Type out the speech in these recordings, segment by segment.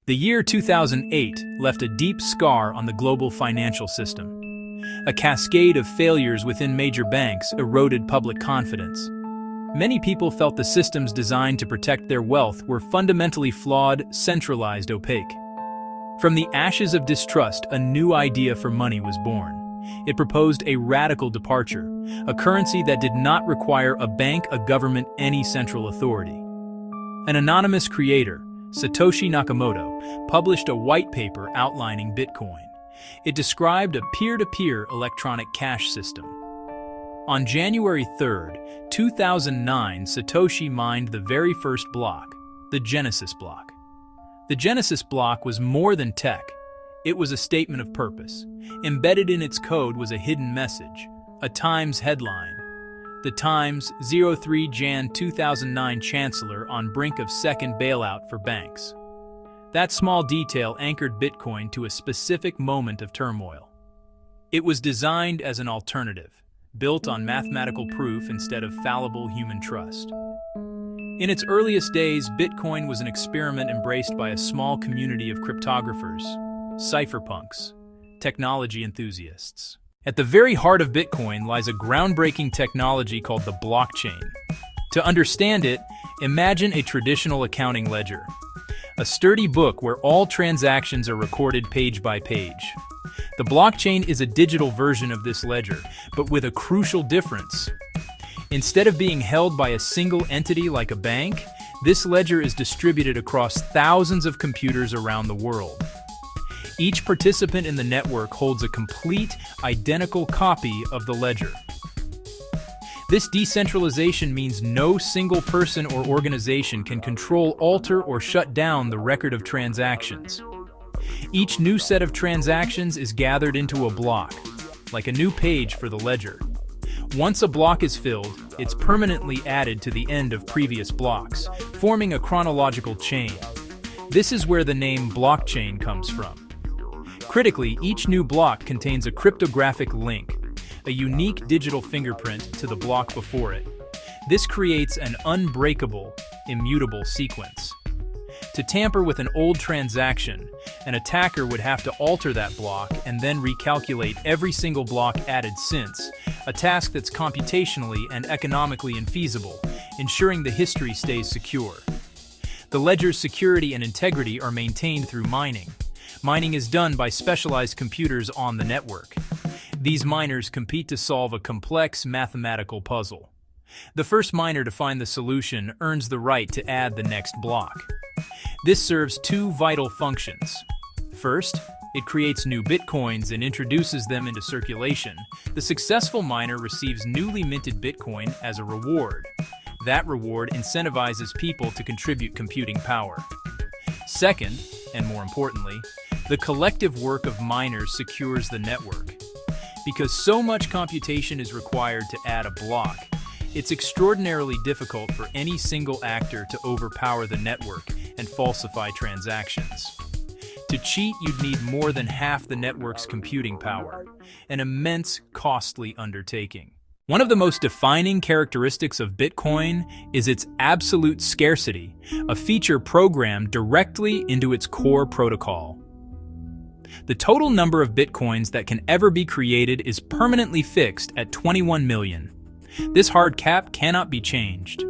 The year 2008 left a deep scar on the global financial system. A cascade of failures within major banks eroded public confidence. Many people felt the systems designed to protect their wealth were fundamentally flawed, centralized, opaque. From the ashes of distrust, a new idea for money was born. It proposed a radical departure, a currency that did not require a bank, a government, any central authority. An anonymous creator, Satoshi Nakamoto, published a white paper outlining Bitcoin. It described a peer-to-peer electronic cash system. On January 3, 2009, Satoshi mined the very first block, the Genesis block. The Genesis block was more than tech. It was a statement of purpose. Embedded in its code was a hidden message, a Times headline. The Times, 03 Jan 2009 Chancellor on brink of second bailout for banks. That small detail anchored Bitcoin to a specific moment of turmoil. It was designed as an alternative, built on mathematical proof instead of fallible human trust. In its earliest days, Bitcoin was an experiment embraced by a small community of cryptographers, cypherpunks, technology enthusiasts. At the very heart of Bitcoin lies a groundbreaking technology called the blockchain. To understand it, imagine a traditional accounting ledger. A sturdy book where all transactions are recorded page by page. The blockchain is a digital version of this ledger, but with a crucial difference. Instead of being held by a single entity like a bank, this ledger is distributed across thousands of computers around the world. Each participant in the network holds a complete, identical copy of the ledger. This decentralization means no single person or organization can control, alter, or shut down the record of transactions. Each new set of transactions is gathered into a block, like a new page for the ledger. Once a block is filled, it's permanently added to the end of previous blocks, forming a chronological chain. This is where the name blockchain comes from. Critically, each new block contains a cryptographic link, a unique digital fingerprint to the block before it. This creates an unbreakable, immutable sequence. To tamper with an old transaction, an attacker would have to alter that block and then recalculate every single block added since, a task that's computationally and economically infeasible, ensuring the history stays secure. The ledger's security and integrity are maintained through mining. Mining is done by specialized computers on the network. These miners compete to solve a complex mathematical puzzle. The first miner to find the solution earns the right to add the next block. This serves two vital functions. First, it creates new bitcoins and introduces them into circulation. The successful miner receives newly minted bitcoin as a reward. That reward incentivizes people to contribute computing power. Second, and more importantly, the collective work of miners secures the network. Because so much computation is required to add a block, it's extraordinarily difficult for any single actor to overpower the network and falsify transactions. To cheat, you'd need more than half the network's computing power, an immense, costly undertaking. One of the most defining characteristics of Bitcoin is its absolute scarcity, a feature programmed directly into its core protocol. The total number of Bitcoins that can ever be created is permanently fixed at 21 million. This hard cap cannot be changed.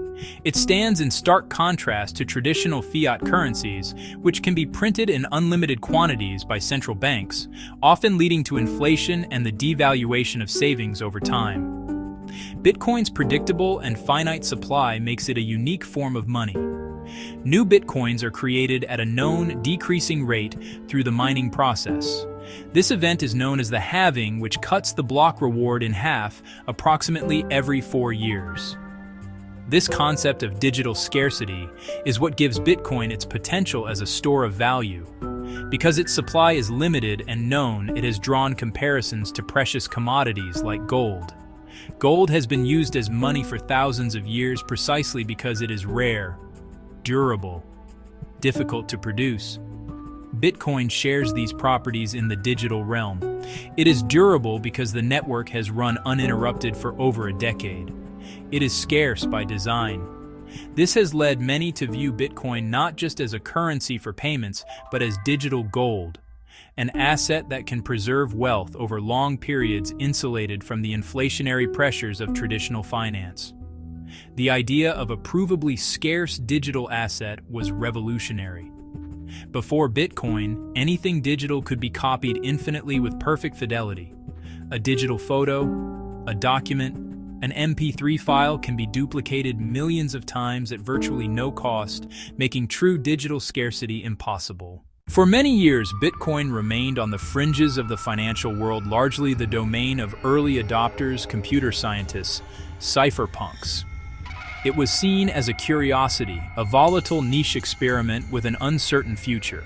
It stands in stark contrast to traditional fiat currencies, which can be printed in unlimited quantities by central banks, often leading to inflation and the devaluation of savings over time. Bitcoin's predictable and finite supply makes it a unique form of money. New Bitcoins are created at a known decreasing rate through the mining process. This event is known as the halving, which cuts the block reward in half approximately every 4 years. This concept of digital scarcity is what gives Bitcoin its potential as a store of value. Because its supply is limited and known, it has drawn comparisons to precious commodities like gold. Gold has been used as money for thousands of years precisely because it is rare, durable, difficult to produce. Bitcoin shares these properties in the digital realm. It is durable because the network has run uninterrupted for over a decade. It is scarce by design. This has led many to view Bitcoin not just as a currency for payments, but as digital gold, an asset that can preserve wealth over long periods insulated from the inflationary pressures of traditional finance. The idea of a provably scarce digital asset was revolutionary. Before Bitcoin, anything digital could be copied infinitely with perfect fidelity. A digital photo, a document, an MP3 file can be duplicated millions of times at virtually no cost, making true digital scarcity impossible. For many years, Bitcoin remained on the fringes of the financial world, largely the domain of early adopters, computer scientists, cypherpunks. It was seen as a curiosity, a volatile niche experiment with an uncertain future.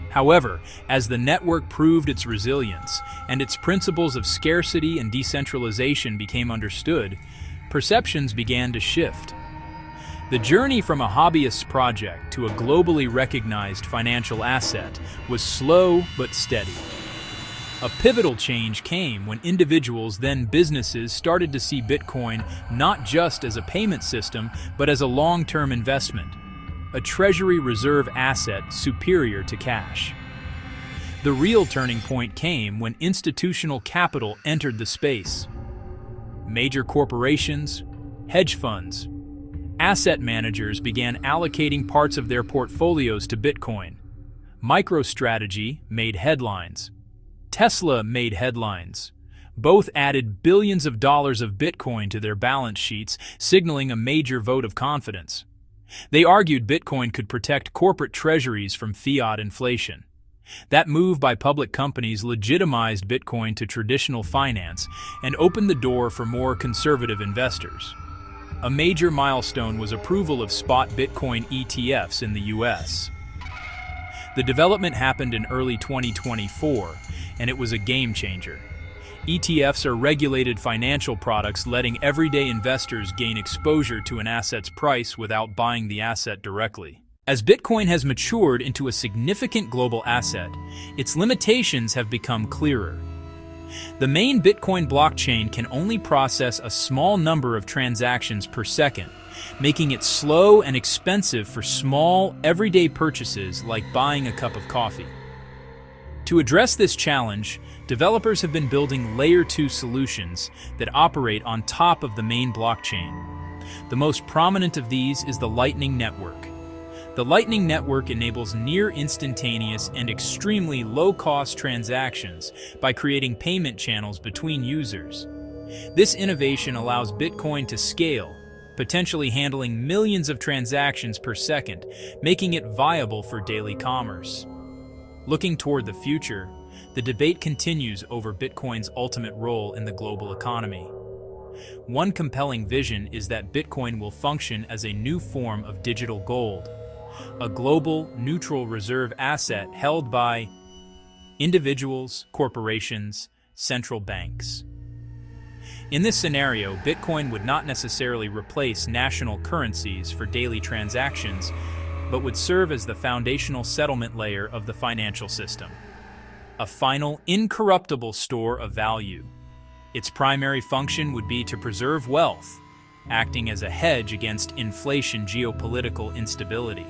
However, as the network proved its resilience and its principles of scarcity and decentralization became understood, perceptions began to shift. The journey from a hobbyist's project to a globally recognized financial asset was slow but steady. A pivotal change came when individuals, then businesses, started to see Bitcoin not just as a payment system, but as a long-term investment, a treasury reserve asset superior to cash. The real turning point came when institutional capital entered the space. Major corporations, hedge funds, asset managers began allocating parts of their portfolios to Bitcoin. MicroStrategy made headlines. Tesla made headlines. Both added billions of dollars of Bitcoin to their balance sheets, signaling a major vote of confidence. They argued Bitcoin could protect corporate treasuries from fiat inflation. That move by public companies legitimized Bitcoin to traditional finance and opened the door for more conservative investors. A major milestone was approval of spot Bitcoin ETFs in the US. The development happened in early 2024, and it was a game changer. ETFs are regulated financial products letting everyday investors gain exposure to an asset's price without buying the asset directly. As Bitcoin has matured into a significant global asset, its limitations have become clearer. The main Bitcoin blockchain can only process a small number of transactions per second, making it slow and expensive for small, everyday purchases like buying a cup of coffee. To address this challenge, developers have been building Layer 2 solutions that operate on top of the main blockchain. The most prominent of these is the Lightning Network. The Lightning Network enables near-instantaneous and extremely low-cost transactions by creating payment channels between users. This innovation allows Bitcoin to scale, potentially handling millions of transactions per second, making it viable for daily commerce. Looking toward the future, the debate continues over Bitcoin's ultimate role in the global economy. One compelling vision is that Bitcoin will function as a new form of digital gold, a global, neutral reserve asset held by individuals, corporations, central banks. In this scenario, Bitcoin would not necessarily replace national currencies for daily transactions, but would serve as the foundational settlement layer of the financial system, a final, incorruptible store of value. Its primary function would be to preserve wealth, acting as a hedge against inflation and geopolitical instability.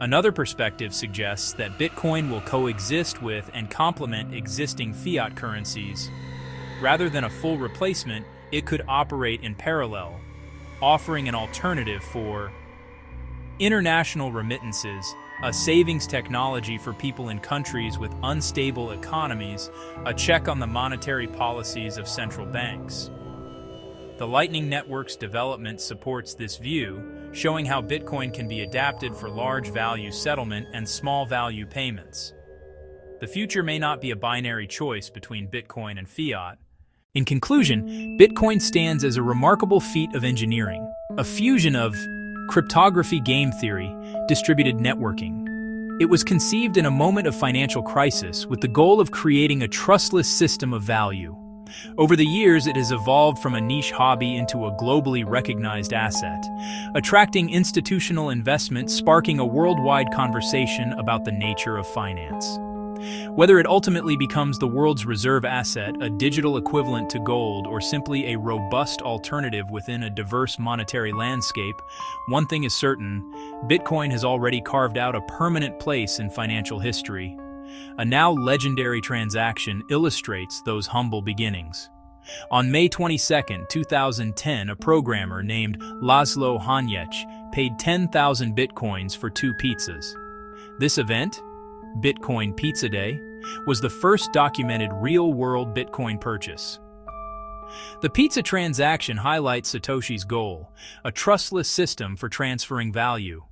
Another perspective suggests that Bitcoin will coexist with and complement existing fiat currencies. Rather than a full replacement, it could operate in parallel, offering an alternative for international remittances, a savings technology for people in countries with unstable economies, a check on the monetary policies of central banks. The Lightning Network's development supports this view, showing how Bitcoin can be adapted for large value settlement and small value payments. The future may not be a binary choice between Bitcoin and fiat. In conclusion, Bitcoin stands as a remarkable feat of engineering, a fusion of cryptography, game theory, distributed networking. It was conceived in a moment of financial crisis with the goal of creating a trustless system of value. Over the years, it has evolved from a niche hobby into a globally recognized asset, attracting institutional investment, sparking a worldwide conversation about the nature of finance. Whether it ultimately becomes the world's reserve asset, a digital equivalent to gold, or simply a robust alternative within a diverse monetary landscape, one thing is certain: Bitcoin has already carved out a permanent place in financial history. A now legendary transaction illustrates those humble beginnings. On May 22, 2010, a programmer named Laszlo Hanyecz paid 10,000 bitcoins for 2 pizzas. This event, Bitcoin Pizza Day, was the first documented real-world Bitcoin purchase. The pizza transaction highlights Satoshi's goal: a trustless system for transferring value.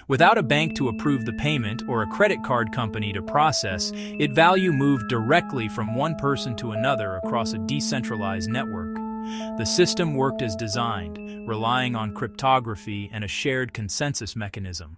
Without a bank to approve the payment or a credit card company to process it, value moved directly from one person to another across a decentralized network. The system worked as designed, relying on cryptography and a shared consensus mechanism.